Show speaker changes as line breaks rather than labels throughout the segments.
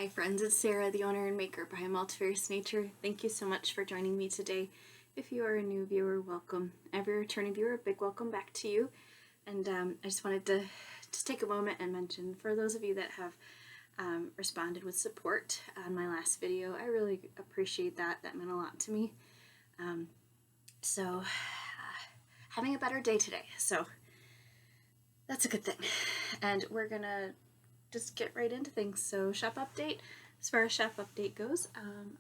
Hi friends, it's Sarah, the owner and maker behind Multifarious Nature. Thank you so much for joining me today. If you are a new viewer, welcome. Every returning viewer, a big welcome back to you. And I just wanted to just take a moment and mention, for those of you that have responded with support on my last video, I really appreciate that. That meant a lot to me. Having a better day today, so that's a good thing. And we're gonna just get right into things. So shop update. As far as shop update goes,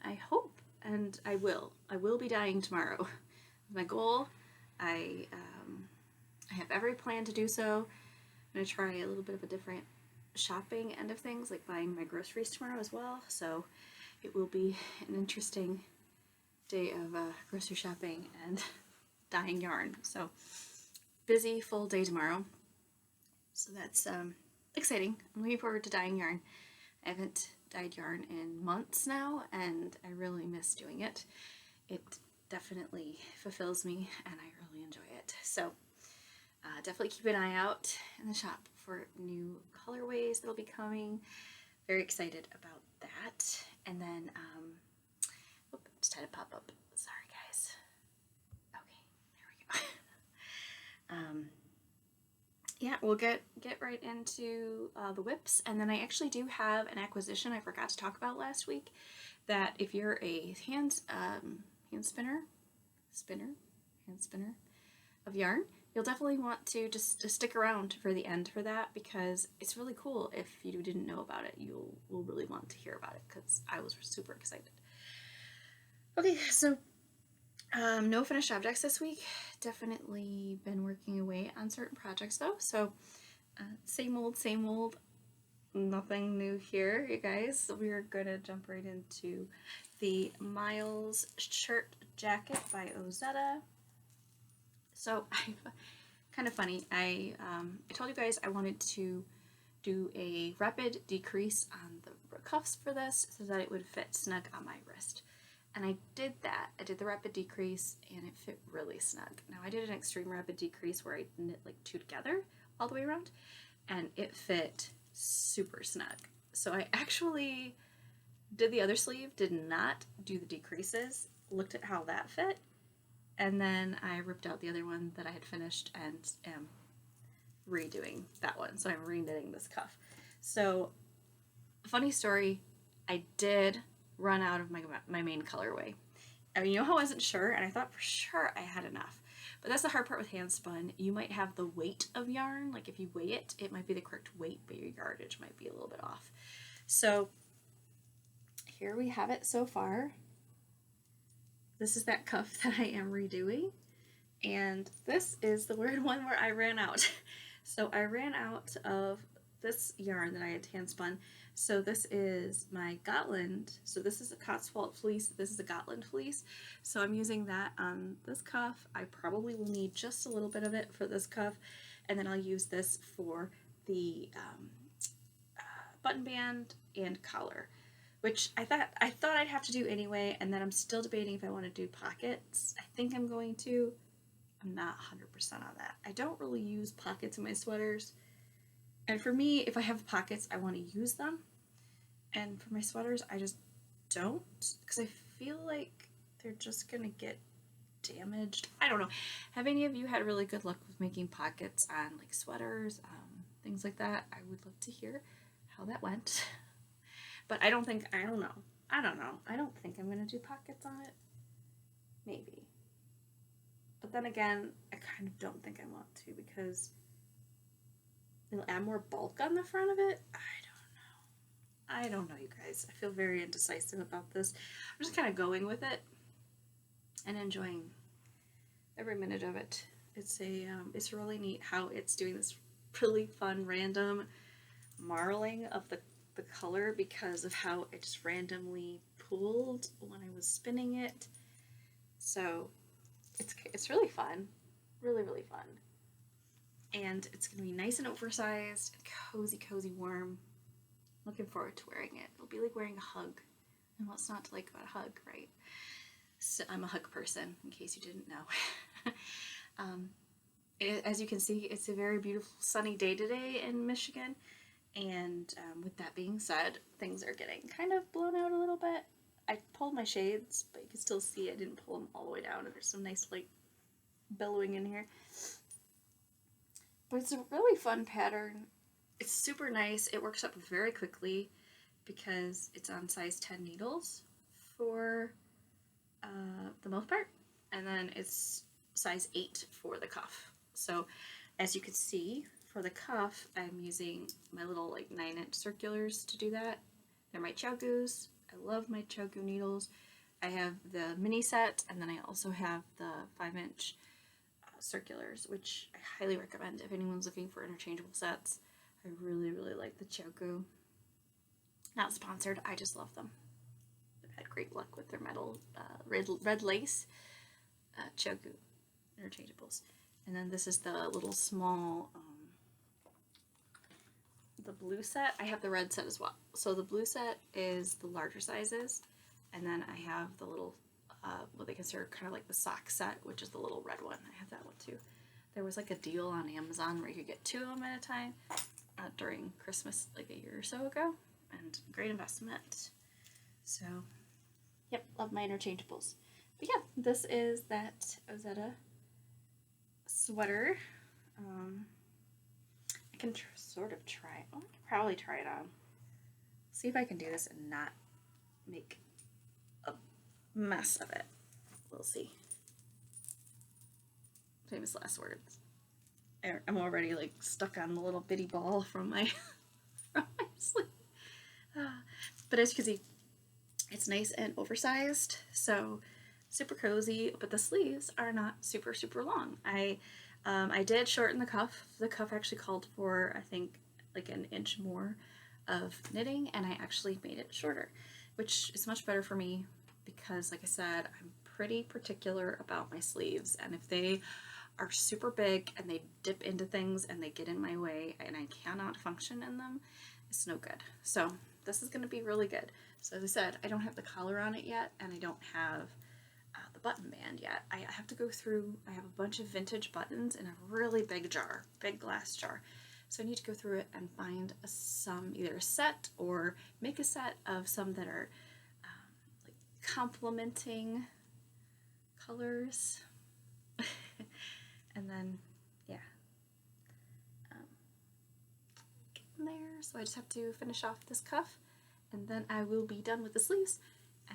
I hope, and I will be dyeing tomorrow. My goal. I have every plan to do so. I'm gonna try a little bit of a different shopping end of things, like buying my groceries tomorrow as well. So it will be an interesting day of grocery shopping and dyeing yarn. So busy, full day tomorrow. So that's exciting. I'm looking forward to dyeing yarn. I haven't dyed yarn in months now, and I really miss doing it. It definitely fulfills me, and I really enjoy it. So definitely keep an eye out in the shop for new colorways that'll be coming. Very excited about that. And then, just had a pop up. Sorry, guys. Okay, there we go. Yeah, we'll get right into the whips, and then I actually do have an acquisition I forgot to talk about last week. That if you're a hand spinner of yarn, you'll definitely want to just stick around for the end for that, because it's really cool. If you didn't know about it, you will really want to hear about it, because I was super excited. Okay, so no finished objects this week. Definitely been working away on certain projects though. So same old, nothing new here, you guys. We're gonna jump right into the Miles shirt jacket by Ozetta. So kind of funny. I told you guys I wanted to do a rapid decrease on the cuffs for this so that it would fit snug on my wrist. And I did that. I did the rapid decrease and it fit really snug. Now I did an extreme rapid decrease where I knit like two together all the way around, and it fit super snug. So I actually did the other sleeve, did not do the decreases, looked at how that fit, and then I ripped out the other one that I had finished and am redoing that one. So I'm re-knitting this cuff. So funny story, I did run out of my main colorway. I mean, you know how I wasn't sure, and I thought for sure I had enough. But that's the hard part with hand spun. You might have the weight of yarn. Like if you weigh it, it might be the correct weight, but your yardage might be a little bit off. So here we have it so far. This is that cuff that I am redoing. And this is the weird one where I ran out. So I ran out of this yarn that I had hand spun. So this is my Gotland. So this is a Cotswold fleece. This is a Gotland fleece. So I'm using that on this cuff. I probably will need just a little bit of it for this cuff. And then I'll use this for the button band and collar, which I thought I'd have to do anyway. And then I'm still debating if I want to do pockets. I think I'm going to. I'm not 100% on that. I don't really use pockets in my sweaters. And for me, if I have pockets, I want to use them. And for my sweaters, I just don't, because I feel like they're just going to get damaged. I don't know. Have any of you had really good luck with making pockets on like sweaters, things like that? I would love to hear how that went. But I don't think I'm going to do pockets on it. Maybe. But then again, I kind of don't think I want to, because it'll add more bulk on the front of it. I don't know, you guys. I feel very indecisive about this. I'm just kind of going with it and enjoying every minute of it. It's really neat how it's doing this really fun random marling of the color because of how it just randomly pulled when I was spinning it. So it's really fun. Really, really fun. And it's going to be nice and oversized and cozy, warm. Looking forward to wearing it. It'll be like wearing a hug. And what's not to like about a hug, right? So I'm a hug person, in case you didn't know. As you can see, it's a very beautiful sunny day today in Michigan. And with that being said, things are getting kind of blown out a little bit. I pulled my shades, but you can still see I didn't pull them all the way down, and there's some nice like billowing in here. But it's a really fun pattern. It's super nice. It works up very quickly because it's on size 10 needles for the most part, and then it's size 8 for the cuff. So as you can see, for the cuff, I'm using my little like 9-inch circulars to do that. They're my Chogoos. I love my Chogoo needles. I have the mini set, and then I also have the 5-inch circulars, which I highly recommend if anyone's looking for interchangeable sets. I really, really like the Chogoo. Not sponsored, I just love them. I've had great luck with their metal red lace Chogoo interchangeables. And then this is the little small, the blue set. I have the red set as well. So the blue set is the larger sizes, and then I have the little, what they consider kind of like the sock set, which is the little red one. I have that one too. There was like a deal on Amazon where you could get 2 of them at a time during Christmas like a year or so ago, and great investment. So, yep, love my interchangeables. But yeah, this is that Ozetta sweater. I can sort of try. Oh, I can probably try it on. See if I can do this and not make a mess of it. We'll see. Famous last words. I'm already like stuck on the little bitty ball from my sleeve. But as you can see, it's nice and oversized, so super cozy. But the sleeves are not super long. I did shorten the cuff. The cuff actually called for, I think, like an inch more of knitting, and I actually made it shorter, which is much better for me because, like I said, I'm pretty particular about my sleeves, and if they are super big and they dip into things and they get in my way and I cannot function in them, it's no good. So this is going to be really good. So as I said, I don't have the collar on it yet, and I don't have the button band yet. I have to go through, I have a bunch of vintage buttons in a really big jar, big glass jar. So I need to go through it and find some, either a set or make a set of some that are like complementing colors. And then, yeah, getting there. So I just have to finish off this cuff, and then I will be done with the sleeves,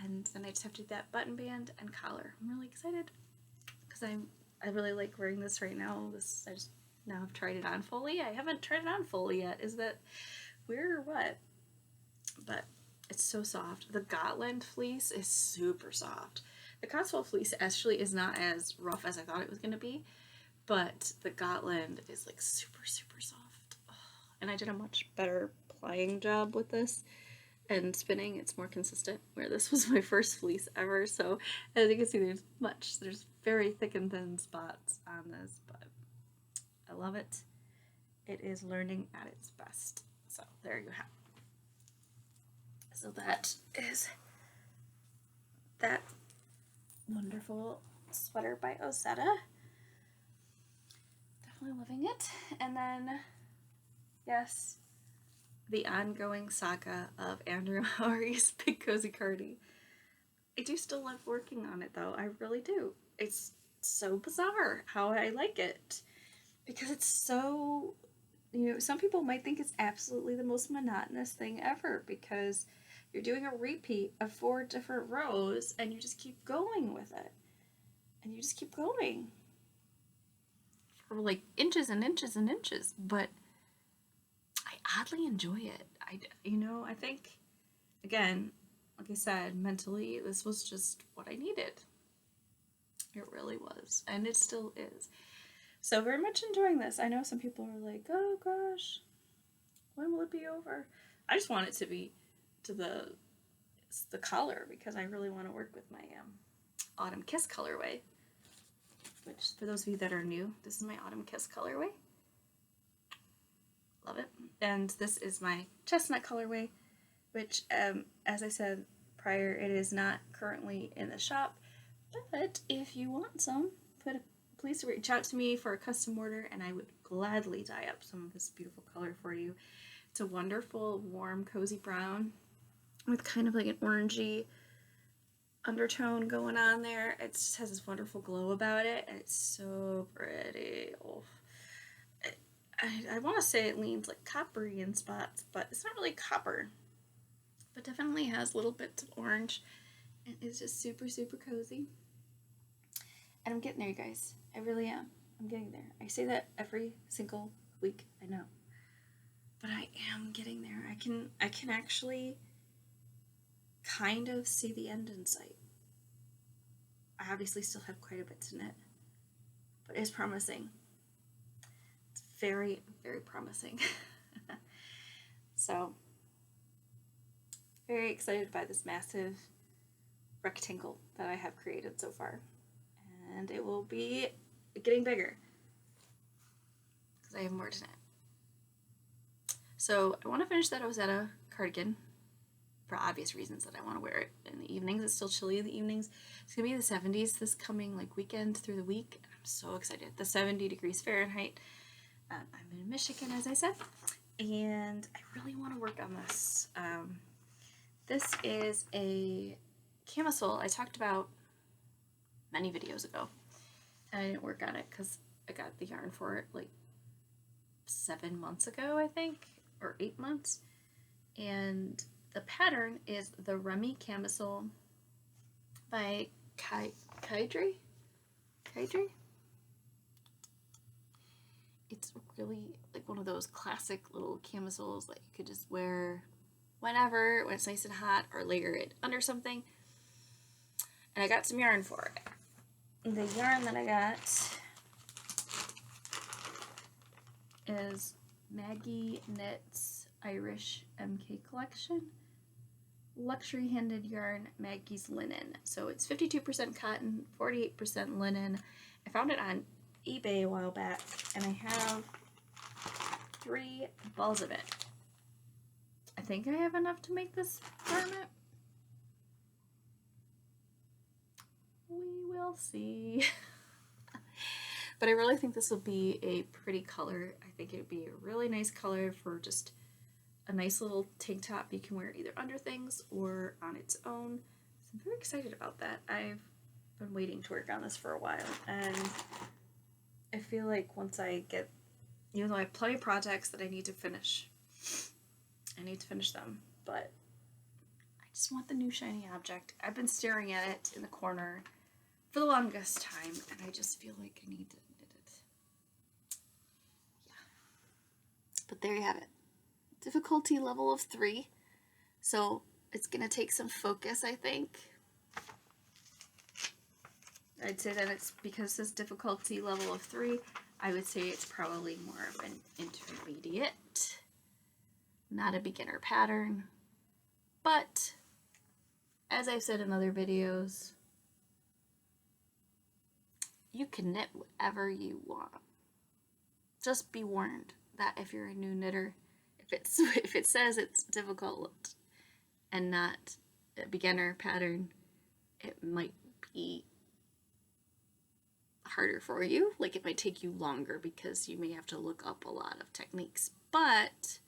and then I just have to do that button band and collar. I'm really excited because I really like wearing this right now. I just now have tried it on fully. I haven't tried it on fully yet. Is that weird or what? But it's so soft. The Gotland fleece is super soft. The Cotswold fleece actually is not as rough as I thought it was going to be, but the Gotland is like super soft. Oh, and I did a much better plying job with this and spinning. It's more consistent, where this was my first fleece ever. So as you can see, there's very thick and thin spots on this, but I love it. It is learning at its best. So there you have it. So that is that wonderful sweater by Ozetta. Definitely loving it. And then, yes, the ongoing saga of Andrew Howry's Big Cozy Cardi. I do still love working on it, though. I really do. It's so bizarre how I like it, because it's so, some people might think it's absolutely the most monotonous thing ever, because you're doing a repeat of 4 different rows and you just keep going with it. And you just keep going for like inches and inches and inches, but I oddly enjoy it. I think, again, like I said, mentally, this was just what I needed. It really was, and it still is. So very much enjoying this. I know some people are like, oh gosh, when will it be over? I just want it to be to the collar, because I really want to work with my Autumn Kiss colorway, which, for those of you that are new, this is my Autumn Kiss colorway. Love it. And this is my Chestnut colorway, which, as I said prior, it is not currently in the shop, but if you want some, please reach out to me for a custom order, and I would gladly dye up some of this beautiful color for you. It's a wonderful, warm, cozy brown with kind of like an orangey undertone going on there. It just has this wonderful glow about it, and it's so pretty. Oh. I want to say it leans like coppery in spots, but it's not really copper. But definitely has little bits of orange, and it's just super, super cozy. And I'm getting there, you guys. I really am. I'm getting there. I say that every single week, I know. But I am getting there. I can actually kind of see the end in sight. I obviously still have quite a bit to knit, but it's promising. It's very, very promising. So, very excited by this massive rectangle that I have created so far. And it will be getting bigger because I have more to knit. So I want to finish that Ozetta cardigan for obvious reasons that I want to wear it in the evenings. It's still chilly in the evenings. It's going to be in the 70s this coming weekend through the week. I'm so excited. The 70 degrees Fahrenheit. I'm in Michigan, as I said, and I really want to work on this. This is a camisole I talked about many videos ago, and I didn't work on it because I got the yarn for it 7 months ago, I think, or 8 months. And the pattern is the Remy camisole by Kaidri. It's really one of those classic little camisoles that you could just wear whenever, when it's nice and hot, or layer it under something. And I got some yarn for it. The yarn that I got is Maggie Knits Irish MK Collection. Luxury handed yarn, Maggie's Linen. So it's 52% cotton, 48% linen. I found it on eBay a while back, and I have 3 balls of it. I think I have enough to make this garment. We will see. But I really think this will be a pretty color. I think it would be a really nice color for just a nice little tank top you can wear either under things or on its own. So I'm very excited about that. I've been waiting to work on this for a while, and I feel like once I get, even though I have plenty of projects that I need to finish them, but I just want the new shiny object. I've been staring at it in the corner for the longest time, and I just feel like I need to knit it. Yeah. But there you have it. Difficulty level of 3. So it's going to take some focus, I think. I'd say that it's because this difficulty level of 3, I would say it's probably more of an intermediate, not a beginner pattern. But as I've said in other videos, you can knit whatever you want. Just be warned that if you're a new knitter, if it says it's difficult and not a beginner pattern, it might be harder for you. It might take you longer because you may have to look up a lot of techniques, but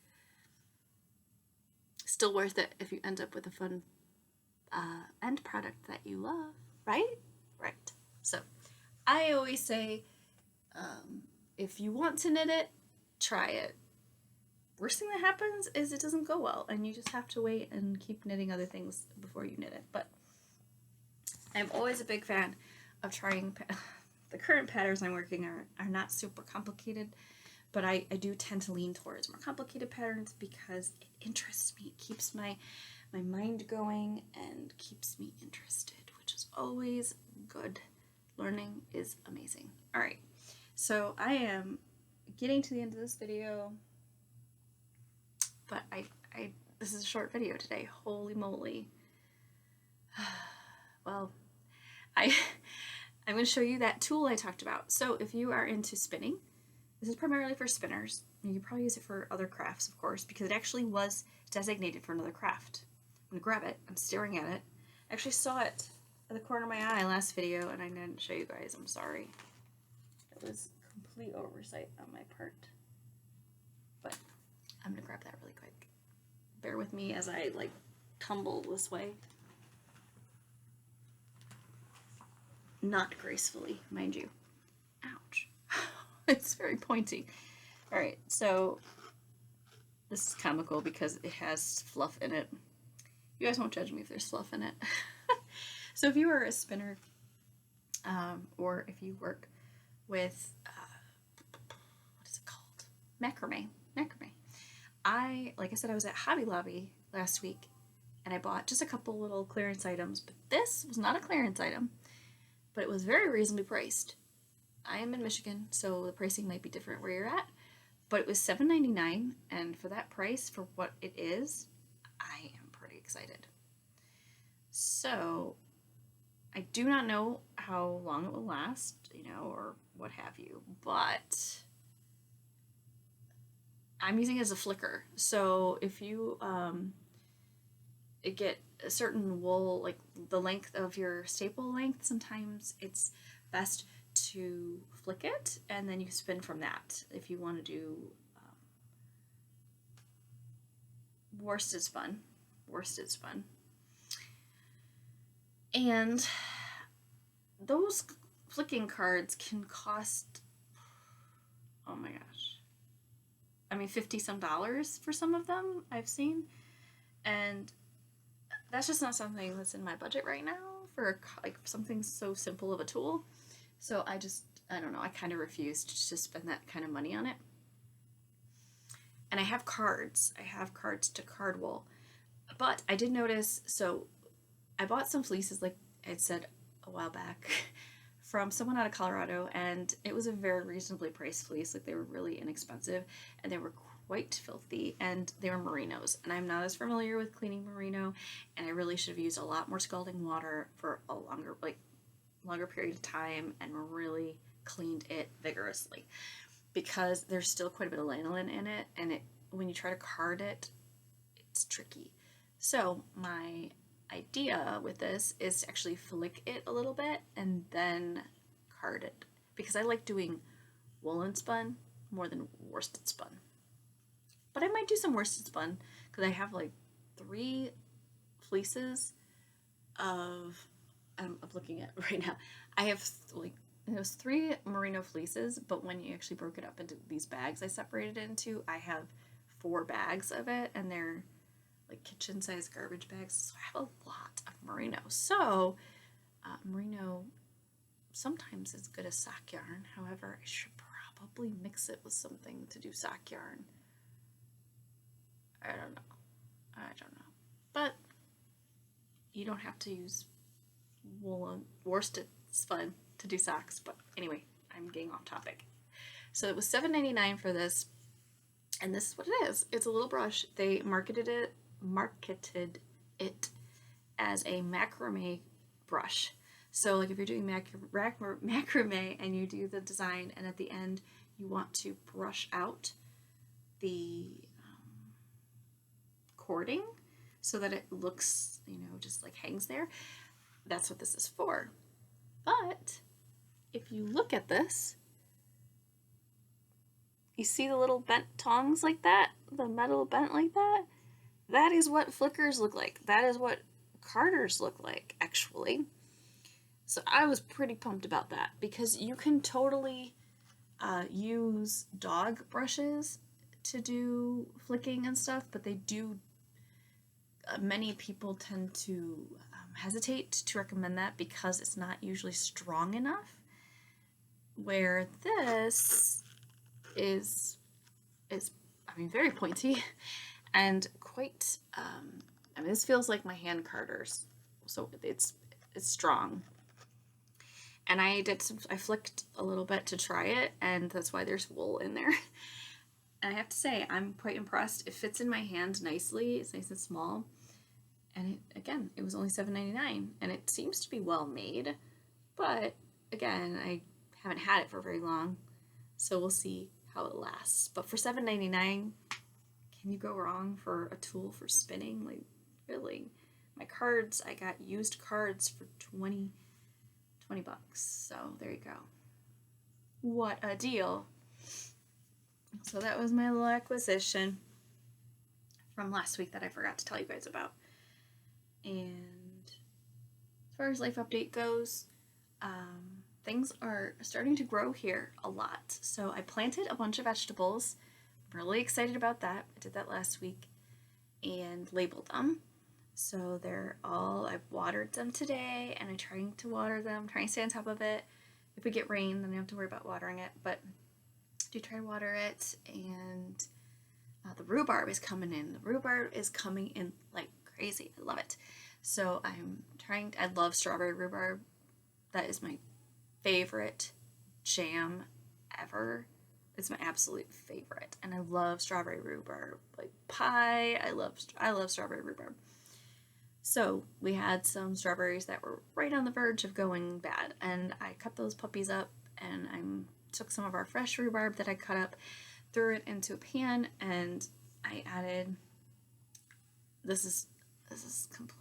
still worth it if you end up with a fun end product that you love, right? Right. So I always say, if you want to knit it, try it. Worst thing that happens is it doesn't go well, and you just have to wait and keep knitting other things before you knit it. But I'm always a big fan of trying. The current patterns I'm working are not super complicated, but I do tend to lean towards more complicated patterns because it interests me. It keeps my mind going and keeps me interested, which is always good. Learning is amazing. All right, so I am getting to the end of this video, but this is a short video today. Holy moly. Well, I'm going to show you that tool I talked about. So if you are into spinning, this is primarily for spinners. You can probably use it for other crafts, of course, because it actually was designated for another craft. I'm going to grab it. I'm staring at it. I actually saw it at the corner of my eye last video, and I didn't show you guys. I'm sorry. It was complete oversight on my part. But I'm gonna grab that really quick. Bear with me as I like tumble this way. Not gracefully, mind you. Ouch. It's very pointy. Alright, so this is comical because it has fluff in it. You guys won't judge me if there's fluff in it. So if you are a spinner, or if you work with, what is it called? Macrame. Like I said, I was at Hobby Lobby last week, and I bought just a couple little clearance items, but this was not a clearance item, but it was very reasonably priced. I am in Michigan, so the pricing might be different where you're at, but it was $7.99, and for that price, for what it is, I am pretty excited. So, I do not know how long it will last, or what have you, but I'm using it as a flicker. So if you get a certain wool, like the length of your staple length, sometimes it's best to flick it, and then you spin from that. If you want to do worsted spun. And those flicking cards can cost, oh my gosh, I mean $50 some for some of them I've seen, and that's just not something that's in my budget right now for like something so simple of a tool. So I don't know, I kind of refused to spend that kind of money on it. And I have cards to card wool, but I did notice, so I bought some fleeces, like I said a while back, from someone out of Colorado, and it was a very reasonably priced fleece. Like, they were really inexpensive, and they were quite filthy, and they were merinos, and I'm not as familiar with cleaning merino, and I really should have used a lot more scalding water for a longer period of time and really cleaned it vigorously, because there's still quite a bit of lanolin in it, and when you try to card it, it's tricky. So my idea with this is to actually flick it a little bit and then card it, because I like doing woolen spun more than worsted spun. But I might do some worsted spun, because I have like 3 fleeces of, I'm looking at right now, I have it was 3 merino fleeces, but when you actually broke it up into these bags I separated it into, I have 4 bags of it, and they're like kitchen-sized garbage bags, so I have a lot of merino. So, merino sometimes is good as sock yarn. However, I should probably mix it with something to do sock yarn. I don't know. But you don't have to use woolen worsted spun to do socks. But anyway, I'm getting off topic. So it was $7.99 for this, and this is what it is. It's a little brush. They marketed it as a macrame brush. So like if you're doing macrame and you do the design, and at the end you want to brush out the cording so that it looks, just like hangs there, that's what this is for. But if you look at this, you see the little bent tongs like that, the metal bent like that? That is what flickers look like. That is what carders look like, actually. So I was pretty pumped about that, because you can totally use dog brushes to do flicking and stuff, but they do, many people tend to hesitate to recommend that because it's not usually strong enough, where this is very pointy and quite, this feels like my hand carders, so it's strong. And I flicked a little bit to try it, and that's why there's wool in there. And I have to say, I'm quite impressed. It fits in my hand nicely. It's nice and small. And it was only $7.99, and it seems to be well made. But again, I haven't had it for very long, so we'll see how it lasts. But for $7.99, can you go wrong for a tool for spinning? Like, really? My cards, I got used cards for $20. So there you go. What a deal. So that was my little acquisition. from last week that I forgot to tell you guys about. And as far as life update goes, things are starting to grow here a lot. So I planted a bunch of vegetables. I'm really excited about that. I did that last week and labeled them. So I've watered them today, and I'm trying to water them, trying to stay on top of it. If we get rain, then I don't have to worry about watering it, but I do try to water it. And the rhubarb is coming in. The rhubarb is coming in like crazy. I love it. So I love strawberry rhubarb. That is my favorite jam ever. It's my absolute favorite. And I love strawberry rhubarb. Like pie, I love strawberry rhubarb. So we had some strawberries that were right on the verge of going bad. And I cut those puppies up, and I took some of our fresh rhubarb that I cut up, threw it into a pan, and I added,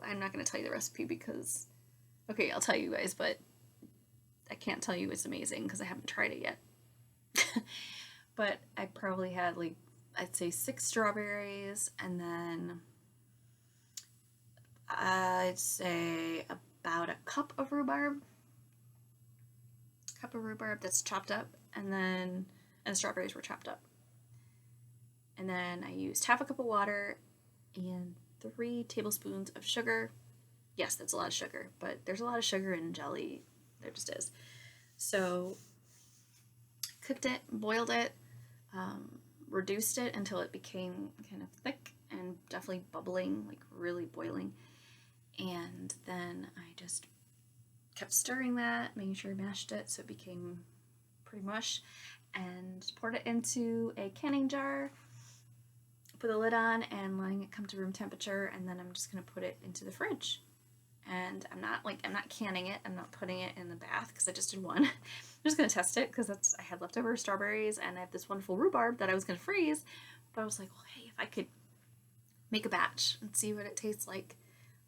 I'm not going to tell you the recipe because, okay, I'll tell you guys, but I can't tell you it's amazing because I haven't tried it yet. But I probably had I'd say 6 strawberries, and then I'd say about a cup of rhubarb that's chopped up, and the strawberries were chopped up. And then I used half a cup of water and 3 tablespoons of sugar. Yes, that's a lot of sugar, but there's a lot of sugar in jelly. There just is. So cooked it, boiled it, reduced it until it became kind of thick and definitely bubbling, like really boiling. And then I just kept stirring that, making sure I mashed it so it became pretty mush, and poured it into a canning jar, put the lid on, and letting it come to room temperature. And then I'm just going to put it into the fridge. And I'm not canning it. I'm not putting it in the bath because I just did one. I'm just going to test it because I had leftover strawberries, and I have this wonderful rhubarb that I was going to freeze. But I was like, well, hey, if I could make a batch and see what it tastes like,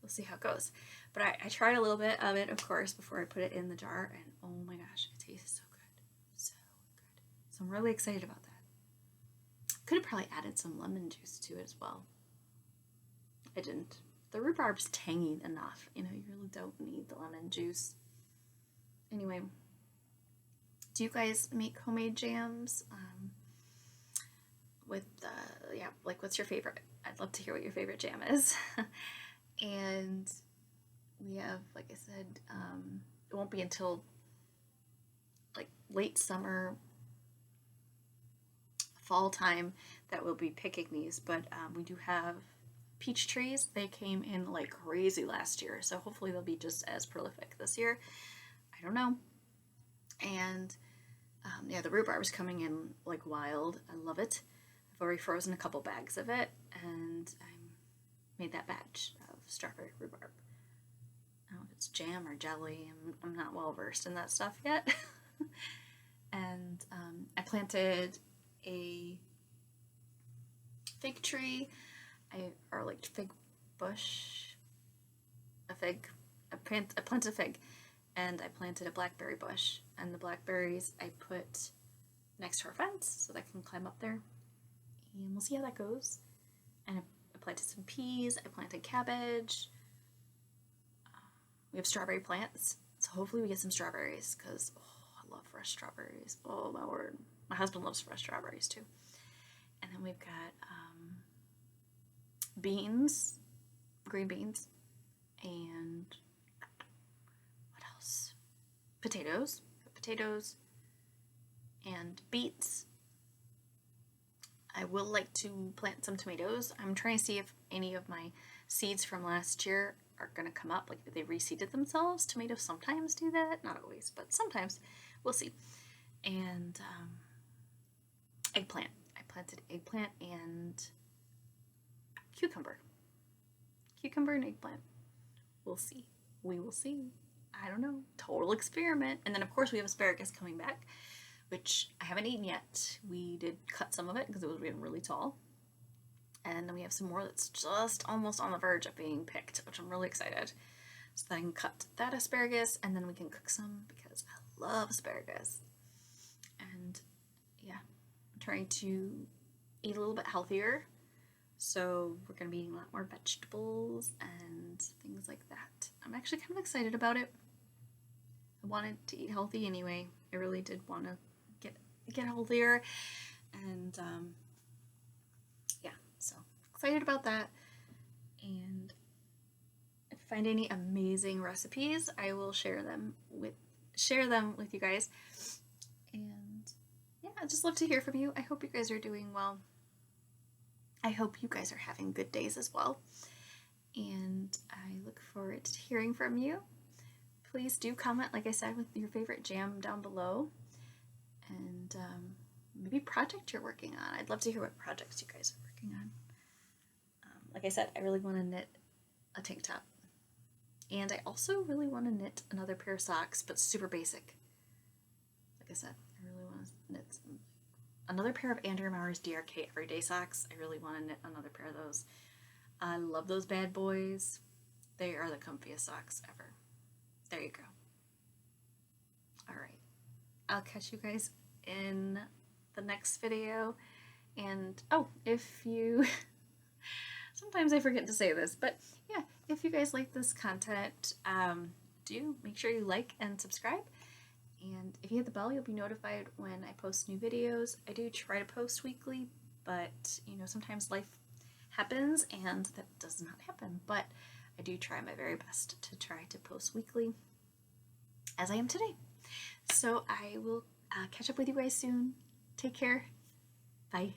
we'll see how it goes. But I tried a little bit of it, of course, before I put it in the jar, and oh my gosh, it tastes so good. So good. So I'm really excited about that. Could have probably added some lemon juice to it as well. I didn't. The rhubarb's tangy enough. You really don't need the lemon juice. Anyway, do you guys make homemade jams? What's your favorite? I'd love to hear what your favorite jam is. And we have, like I said, it won't be until late summer, fall time that we'll be picking these, but we do have peach trees. They came in like crazy last year, so hopefully they'll be just as prolific this year. I don't know. And the rhubarb is coming in like wild. I love it. I've already frozen a couple bags of it, and I made that batch of strawberry rhubarb. I don't know if it's jam or jelly. I'm not well versed in that stuff yet. And I planted a fig tree, fig bush, I planted a fig, and I planted a blackberry bush, and the blackberries I put next to our fence so that I can climb up there, and we'll see how that goes. And I planted some peas, I planted cabbage, we have strawberry plants, so hopefully we get some strawberries, because I love fresh strawberries. Oh my word. My husband loves fresh strawberries too. And then we've got beans, green beans, and what else? Potatoes and beets. I will like to plant some tomatoes. I'm trying to see if any of my seeds from last year are going to come up, like if they reseeded themselves. Tomatoes sometimes do that, not always, but sometimes. We'll see. And eggplant. I planted eggplant and cucumber and eggplant. We'll see. We will see. I don't know. Total experiment. And then of course we have asparagus coming back, which I haven't eaten yet. We did cut some of it because it was getting really tall. And then we have some more that's just almost on the verge of being picked, which I'm really excited. So that I can cut that asparagus, and then we can cook some because I love asparagus. And yeah, I'm trying to eat a little bit healthier. So we're going to be eating a lot more vegetables and things like that. I'm actually kind of excited about it. I wanted to eat healthy anyway. I really did want to get healthier, and yeah, so excited about that. And if I find any amazing recipes, I will share them with you guys. And yeah, I'd just love to hear from you. I hope you guys are doing well. I hope you guys are having good days as well. And I look forward to hearing from you. Please do comment, like I said, with your favorite jam down below. And maybe project you're working on. I'd love to hear what projects you guys are working on. Like I said, I really want to knit a tank top. And I also really want to knit another pair of socks, but super basic. Like I said, I really want to knit another pair of Andrea Mauer's DRK Everyday socks. I really want to knit another pair of those. I love those bad boys. They are the comfiest socks ever. There you go. All right. I'll catch you guys in the next video. And, if you... Sometimes I forget to say this, but yeah, if you guys like this content, do make sure you like and subscribe. And if you hit the bell, you'll be notified when I post new videos. I do try to post weekly, but sometimes life happens and that does not happen. But I do try my very best to try to post weekly, as I am today. So I will catch up with you guys soon. Take care. Bye.